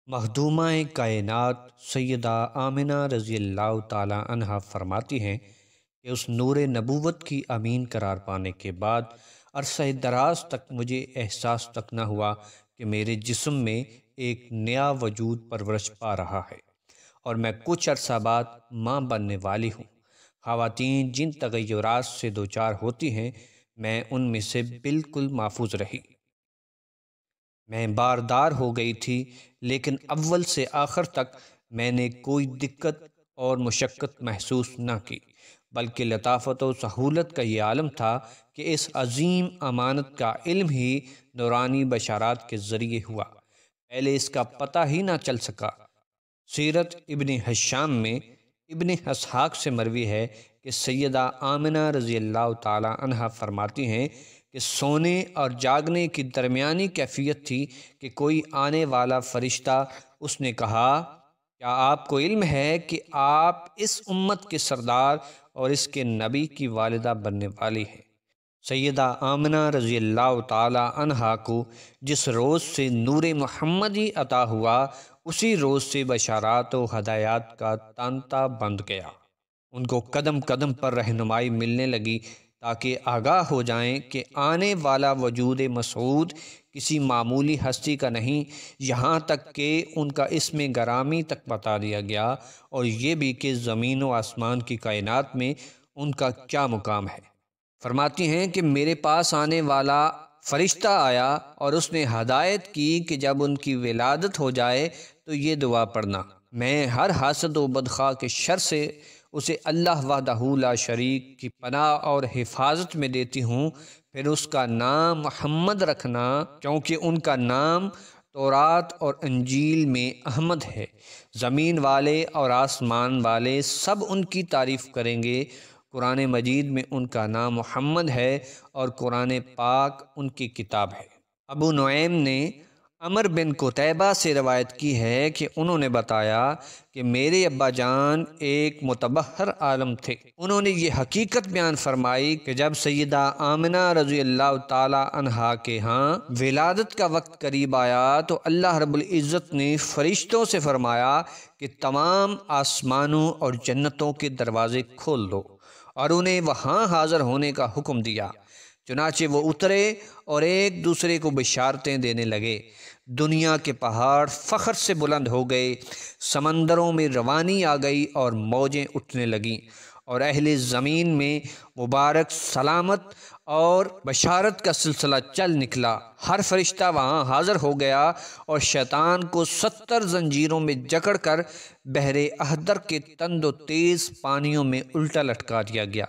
مخدومہ کائنات سیدہ آمنہ رضی اللہ تعالی عنہا فرماتی ہیں کہ اس نور نبوت کی امین قرار پانے کے بعد عرصہ دراز تک مجھے احساس تک نہ ہوا کہ میرے جسم میں ایک نیا وجود پرورش پا رہا ہے اور میں کچھ عرصہ بعد ماں بننے والی ہوں۔ خواتین جن تغیرات سے دوچار ہوتی ہیں، میں ان میں سے بالکل محفوظ رہی۔ میں باردار ہو گئی تھی، لیکن اول سے آخر تک میں نے کوئی دقت اور مشقت محسوس نہ کی، بلکہ لطافت و سہولت کا یہ عالم تھا کہ اس عظیم امانت کا علم ہی نورانی بشارات کے ذریعے ہوا۔ پہلے اس کا پتہ ہی نہ چل سکا۔ سیرت ابن حشام میں ابن اسحاق سے مروی ہے کہ سیدہ آمنہ رضی اللہ تعالی عنہا فرماتی ہیں کہ سونے اور جاگنے کی درمیانی کیفیت تھی کہ کوئی آنے والا فرشتہ اس نے کہا، کیا آپ کو علم ہے کہ آپ اس امت کے سردار اور اس کے نبی کی والدہ بننے والی ہیں؟ سیدہ آمنہ رضی اللہ تعالی عنہا کو جس روز سے نور محمدی عطا ہوا، اسی روز سے بشارات و ہدایات کا تانتا بند گیا۔ ان کو قدم قدم پر رہنمائی ملنے لگی تاکہ آگاہ ہو جائیں کہ آنے والا وجود مسعود کسی معمولی ہستی کا نہیں، یہاں تک کہ ان کا اسم گرامی تک بتا دیا گیا، اور یہ بھی کہ زمین و آسمان کی کائنات میں ان کا کیا مقام ہے۔ فرماتی ہیں کہ میرے پاس آنے والا فرشتہ آیا اور اس نے ہدایت کی کہ جب ان کی ولادت ہو جائے تو یہ دعا پڑھنا، میں ہر حاسد و بدخواہ کے شر سے اسے اللہ وحدہ لا شریک کی پناہ اور حفاظت میں دیتی ہوں۔ پھر اس کا نام محمد رکھنا، کیونکہ ان کا نام تورات اور انجیل میں احمد ہے۔ زمین والے اور آسمان والے سب ان کی تعریف کریں گے۔ قرآن مجید میں ان کا نام محمد ہے اور قرآن پاک ان کی کتاب ہے۔ ابو نعیم نے عمر بن قتیبہ سے روایت کی ہے کہ انہوں نے بتایا کہ میرے ابا جان ایک متبحر عالم تھے۔ انہوں نے یہ حقیقت بیان فرمائی کہ جب سیدہ آمنہ رضی اللہ تعالی عنہا کے ہاں ولادت کا وقت قریب آیا تو اللہ رب العزت نے فرشتوں سے فرمایا کہ تمام آسمانوں اور جنتوں کے دروازے کھول دو، اور انہیں وہاں حاضر ہونے کا حکم دیا۔ چنانچہ وہ اترے اور ایک دوسرے کو بشارتیں دینے لگے۔ دنیا کے پہاڑ فخر سے بلند ہو گئے، سمندروں میں روانی آ گئی اور موجیں اٹھنے لگیں، اور اہل زمین میں مبارک سلامت اور بشارت کا سلسلہ چل نکلا۔ ہر فرشتہ وہاں حاضر ہو گیا اور شیطان کو 70 زنجیروں میں جکڑ کر بحر احدر کے تند و تیز پانیوں میں الٹا لٹکا دیا گیا،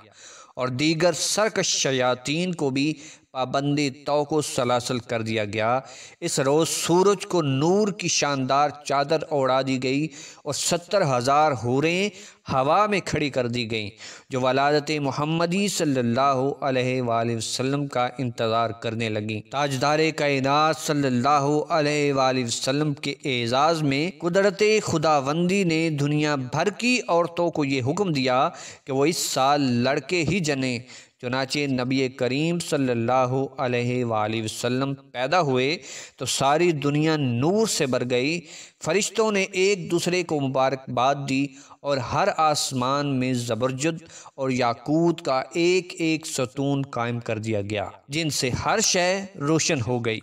اور دیگر سرکش شیاطین کو بھی پابندی طوق و سلاسل کر دیا گیا۔ اس روز سورج کو نور کی شاندار چادر اوڑا دی گئی اور 70,000 حوریں ہوا میں کھڑی کر دی گئیں جو ولادت محمدی صلی اللہ علیہ وآلہ وسلم کا انتظار کرنے لگیں۔ تاجدار کائنات صلی اللہ علیہ وآلہ وسلم کے اعزاز میں قدرت خداوندی نے دنیا بھر کی عورتوں کو یہ حکم دیا کہ وہ اس سال لڑکے ہی جنیں۔ چنانچہ نبی کریم صلی اللہ علیہ وآلہ وسلم پیدا ہوئے تو ساری دنیا نور سے بھر گئی۔ فرشتوں نے ایک دوسرے کو مبارکباد دی اور ہر آسمان میں زبرجد اور یاقوت کا ایک ایک ستون قائم کر دیا گیا جن سے ہر شے روشن ہو گئی۔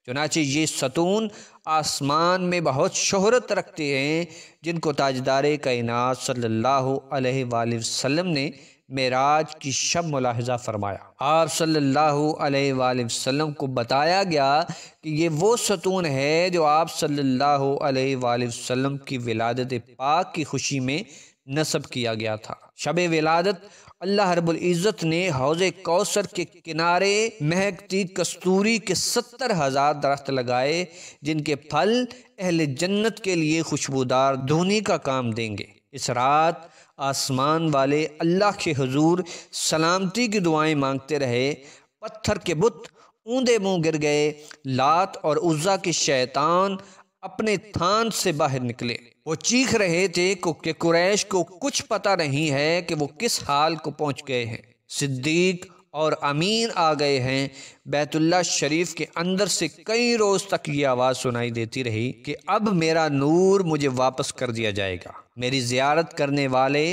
چنانچہ یہ ستون آسمان میں بہت شہرت رکھتے ہیں، جن کو تاجدار کائنات صلی اللہ علیہ وآلہ وسلم نے معراج کی شب ملاحظہ فرمایا۔ آپ صلی اللہ علیہ وآلہ وسلم کو بتایا گیا کہ یہ وہ ستون ہے جو آپ صلی اللہ علیہ وآلہ وسلم کی ولادت پاک کی خوشی میں نصب کیا گیا تھا۔ شب ولادت اللہ رب العزت نے حوض کوثر کے کنارے مہکتی کستوری کے 70,000 درخت لگائے جن کے پھل اہل جنت کے لیے خوشبودار دھونی کا کام دیں گے۔ اس رات آسمان والے اللہ کے حضور سلامتی کی دعائیں مانگتے رہے۔ پتھر کے بت اوندے منہ گر گئے۔ لات اور عزا کے شیطان اپنے تھان سے باہر نکلے۔ وہ چیخ رہے تھے کہ قریش کو کچھ پتہ نہیں ہے کہ وہ کس حال کو پہنچ گئے ہیں۔ صدیق اور امین آ گئے ہیں، بیت اللہ شریف کے اندر سے کئی روز تک یہ آواز سنائی دیتی رہی کہ اب میرا نور مجھے واپس کر دیا جائے گا، میری زیارت کرنے والے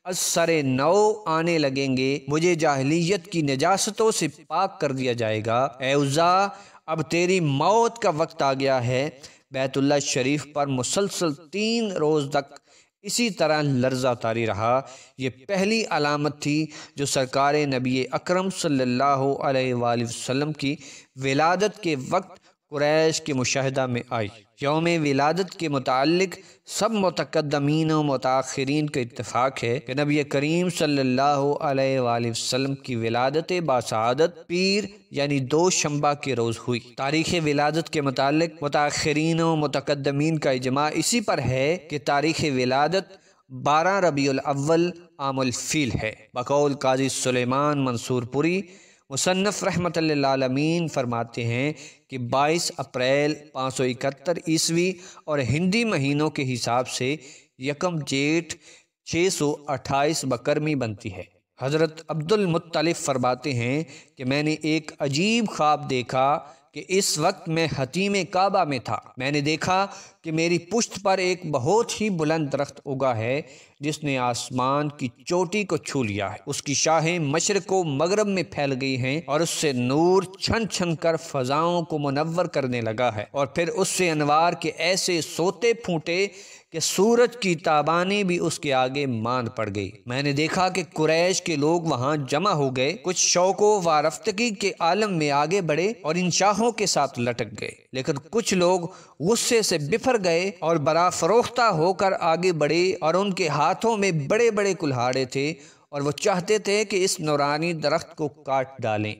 از سر نو آنے لگیں گے، مجھے جاہلیت کی نجاستوں سے پاک کر دیا جائے گا۔ اے عزا، اب تیری موت کا وقت آ گیا ہے۔ بیت اللہ شریف پر مسلسل 3 روز تک اسی طرح لرزہ طاری رہا۔ یہ پہلی علامت تھی جو سرکار نبی اکرم صلی اللہ علیہ وآلہ وسلم کی ولادت کے وقت قریش کے مشاہدہ میں آئی۔ یوم ولادت کے متعلق سب متقدمین و متاخرین کا اتفاق ہے کہ نبی کریم صلی اللہ علیہ وآلہ وسلم کی ولادت باسعادت پیر یعنی دوشنبہ کے روز ہوئی۔ تاریخ ولادت کے متعلق متاخرین و متقدمین کا اجماع اسی پر ہے کہ تاریخ ولادت 12 ربیع الاول عام الفیل ہے۔ بقول قاضی سلیمان منصور پوری مصنف رحمۃ للعالمین فرماتے ہیں کہ 22 اپریل 571 عیسوی اور ہندی مہینوں کے حساب سے 1 جیٹھ 628 بکرمی بنتی ہے۔ حضرت عبد المطلب فرماتے ہیں کہ میں نے ایک عجیب خواب دیکھا کہ اس وقت میں حتیم کعبہ میں تھا۔ میں نے دیکھا کہ میری پشت پر ایک بہت ہی بلند درخت اگا ہے جس نے آسمان کی چوٹی کو چھو لیا ہے، اس کی شاخیں مشرق و مغرب میں پھیل گئی ہیں اور اس سے نور چھن چھن کر فضاؤں کو منور کرنے لگا ہے، اور پھر اس سے انوار کے ایسے سوتے پھوٹے کہ سورج کی تابانی بھی اس کے آگے مان پڑ گئی۔ میں نے دیکھا کہ قریش کے لوگ وہاں جمع ہو گئے، کچھ شوق و وارفتگی کے عالم میں آگے بڑھے اور ان شاخوں کے ساتھ لٹک گئے، لیکن کچھ لوگ غصے سے بفر گئے اور برافروختہ ہو کر آگے بڑھے، اور ان کے ہاتھوں میں بڑے بڑے کلہاڑے تھے اور وہ چاہتے تھے کہ اس نورانی درخت کو کاٹ ڈالیں۔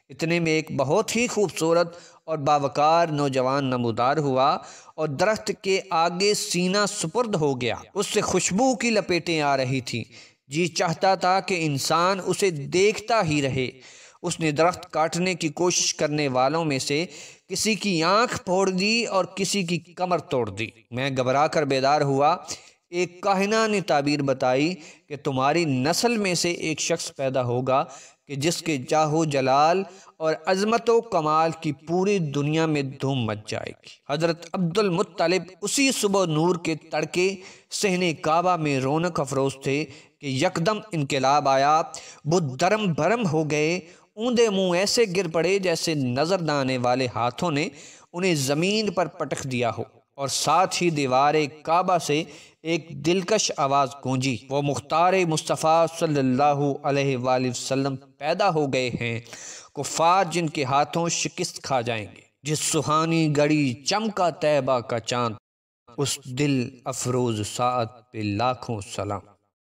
اتنے میں ایک بہت ہی خوبصورت اور باوقار نوجوان نمودار ہوا اور درخت کے آگے سینہ سپرد ہو گیا، اس سے خوشبو کی لپیٹیں آ رہی تھیں، جی چاہتا تھا کہ انسان اسے دیکھتا ہی رہے۔ اس نے درخت کاٹنے کی کوشش کرنے والوں میں سے کسی کی آنکھ پھوڑ دی اور کسی کی کمر توڑ دی۔ میں گھبرا کر بیدار ہوا۔ ایک کاہنہ نے تعبیر بتائی کہ تمہاری نسل میں سے ایک شخص پیدا ہوگا کہ جس کے جاہ و جلال اور عظمت و کمال کی پوری دنیا میں دھوم مچ جائے گی۔ حضرت عبد المطلب اسی صبح نور کے تڑکے صحن کعبہ میں رونق افروز تھے کہ یکدم انقلاب آیا، بت درم بھرم ہو گئے، اوندے منہ ایسے گر پڑے جیسے نظر نہ آنے والے ہاتھوں نے انہیں زمین پر پٹک دیا ہو، اور ساتھ ہی دیوار کعبہ سے ایک دلکش آواز گونجی، وہ مختار مصطفیٰ صلی اللہ علیہ وآلہ وسلم پیدا ہو گئے ہیں، کفار جن کے ہاتھوں شکست کھا جائیں گے۔ جس سہانی گھڑی چمکا طیبہ کا چاند، اس دل افروز ساعت پہ لاکھوں سلام۔